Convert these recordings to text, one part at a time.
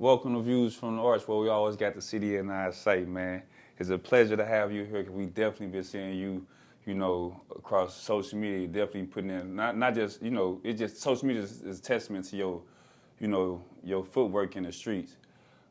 welcome to Views from the Arch, where we always got the city in our sight, man. It's a pleasure to have you here, because we definitely been seeing you, across social media, definitely putting in, not just, it's just, social media is testament to your footwork in the streets.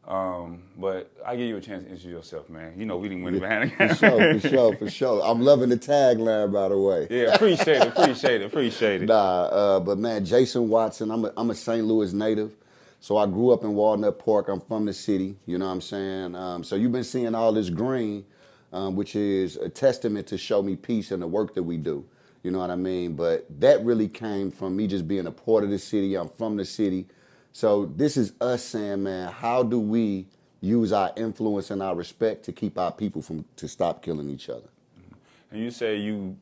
But I give you a chance to introduce yourself, man. We didn't win behind the For sure, for sure, for sure. I'm loving the tagline, by the way. Yeah, appreciate it. But man, Jason Watson, I'm a St. Louis native. So I grew up in Walnut Park. I'm from the city, you know what I'm saying? So you've been seeing all this green, which is a testament to show me peace and the work that we do. You know what I mean? But that really came from me just being a part of the city. I'm from the city. So this is us saying, man, how do we use our influence and our respect to keep our people to stop killing each other? And you say you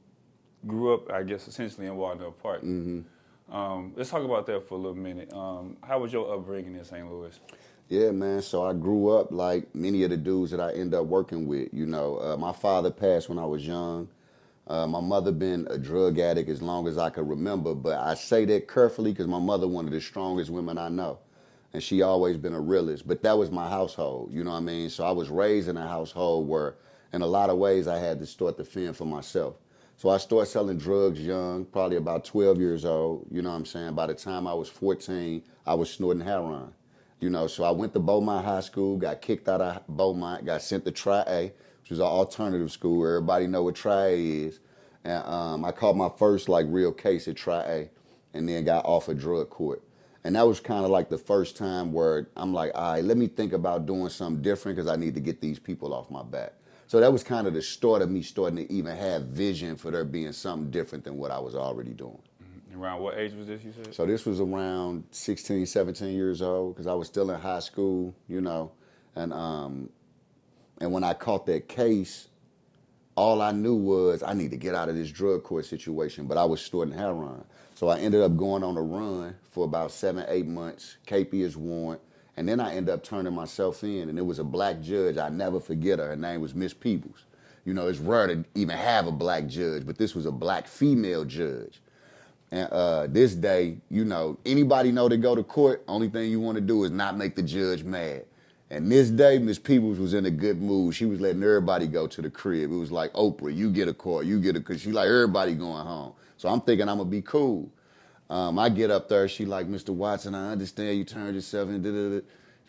grew up, I guess, essentially in Walnut Park. Mm-hmm. Let's talk about that for a little minute. How was your upbringing in St. Louis? Yeah, man. So I grew up like many of the dudes that I end up working with. My father passed when I was young. My mother been a drug addict as long as I could remember, but I say that carefully because my mother one of the strongest women I know, and she always been a realist. But that was my household, you know what I mean? So I was raised in a household where, in a lot of ways, I had to start to fend for myself. So I started selling drugs young, probably about 12 years old, you know what I'm saying? By the time I was 14, I was snorting heroin. So I went to Beaumont High School, got kicked out of Beaumont, got sent to Tri-A, which is an alternative school. Everybody know what Tri-A is. And I caught my first real case at Tri-A, and then got off of drug court. And that was kind of like the first time where I'm like, all right, let me think about doing something different because I need to get these people off my back. So that was kind of the start of me starting to even have vision for there being something different than what I was already doing. Around what age was this, you said? So this was around 16, 17 years old because I was still in high school, and when I caught that case, all I knew was I need to get out of this drug court situation, but I was snorting heroin. So I ended up going on a run for about 7, 8 months, KP as warrant, and then I ended up turning myself in, and it was a black judge. I never forget her. Her name was Miss Peebles. It's rare to even have a black judge, but this was a black female judge. And this day, anybody know to go to court, only thing you want to do is not make the judge mad. And this day, Miss Peebles was in a good mood. She was letting everybody go to the crib. It was like, Oprah, you get a court, because she like everybody going home. So I'm thinking I'm going to be cool. I get up there, she like, Mr. Watson, I understand you turned yourself in, da-da-da.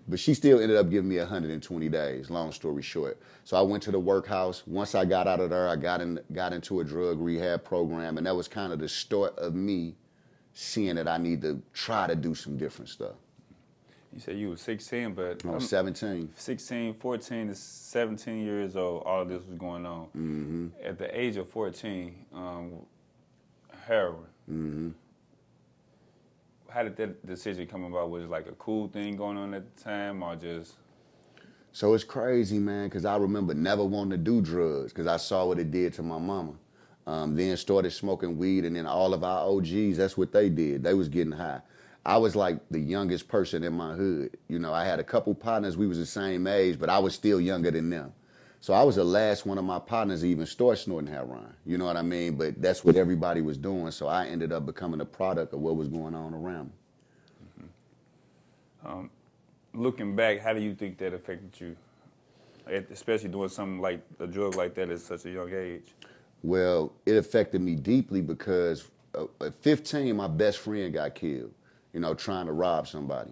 But she still ended up giving me 120 days, long story short. So I went to the workhouse. Once I got out of there, I got into a drug rehab program, and that was kind of the start of me seeing that I need to try to do some different stuff. You said you were 16, but... I was 17. 16, 14 to 17 years old, all of this was going on. Mm-hmm. At the age of 14, heroin. Mm-hmm. How did that decision come about? Was it like a cool thing going on at the time, or just... So it's crazy, man, because I remember never wanting to do drugs because I saw what it did to my mama. Then started smoking weed, and then all of our OGs, that's what they did. They was getting high. I was like the youngest person in my hood. I had a couple partners, we was the same age, but I was still younger than them. So I was the last one of my partners to even start snorting heroin. You know what I mean? But that's what everybody was doing, so I ended up becoming a product of what was going on around me. Mm-hmm. Looking back, how do you think that affected you? Especially doing something like a drug like that at such a young age. Well, it affected me deeply because at 15, my best friend got killed, trying to rob somebody.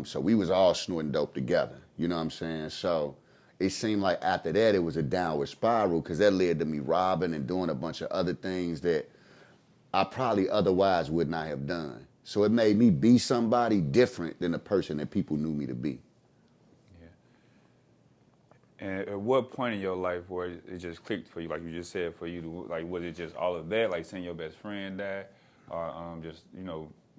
So we was all snorting dope together, you know what I'm saying? So it seemed like after that, it was a downward spiral because that led to me robbing and doing a bunch of other things that I probably otherwise would not have done. So it made me be somebody different than the person that people knew me to be. Yeah. And at what point in your life where it just clicked for you, like you just said, for you to, was it just all of that, like seeing your best friend die, or just,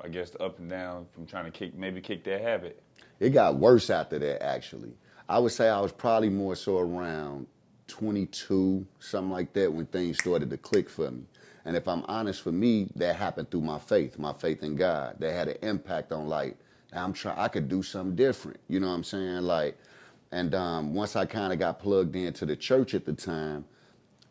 I guess the up and down from trying to kick that habit? It got worse after that, actually. I would say I was probably more so around 22, something like that, when things started to click for me. And if I'm honest, for me, that happened through my faith in God. That had an impact on I could do something different. You know what I'm saying? And once I kind of got plugged into the church at the time,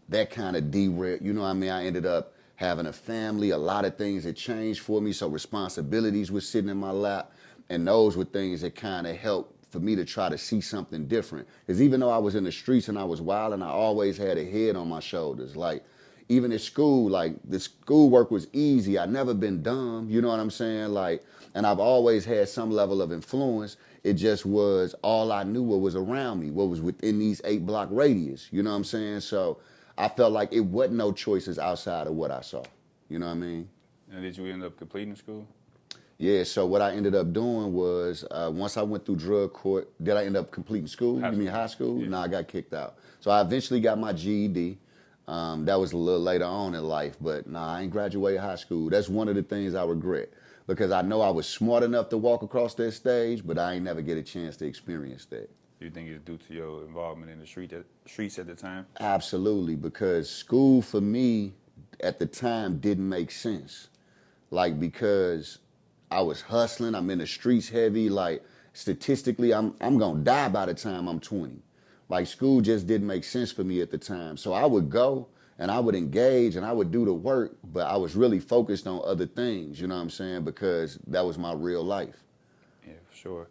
that kind of derailed, you know what I mean? I ended up having a family, a lot of things had changed for me, so responsibilities were sitting in my lap. And those were things that kind of helped for me to try to see something different. Because even though I was in the streets and I was wild, and I always had a head on my shoulders. Like, even at school, like, the schoolwork was easy. I never been dumb, you know what I'm saying? Like, and I've always had some level of influence. It just was all I knew what was around me, what was within these 8-block radius, you know what I'm saying? So I felt like it wasn't no choices outside of what I saw, you know what I mean? And did you end up completing school? Yeah, so what I ended up doing was once I went through drug court, did I end up completing school? High You mean school. high school? Yeah. No, I got kicked out. So I eventually got my GED. That was a little later on in life, but nah, I ain't graduated high school. That's one of the things I regret because I know I was smart enough to walk across that stage, but I ain't never get a chance to experience that. Do you think it's due to your involvement in the streets at the time? Absolutely, because school for me at the time didn't make sense. Like, because I was hustling, I'm in the streets heavy. Like, statistically, I'm gonna die by the time I'm 20. Like, school just didn't make sense for me at the time. So I would go and I would engage and I would do the work, but I was really focused on other things, you know what I'm saying? Because that was my real life. Yeah, for sure.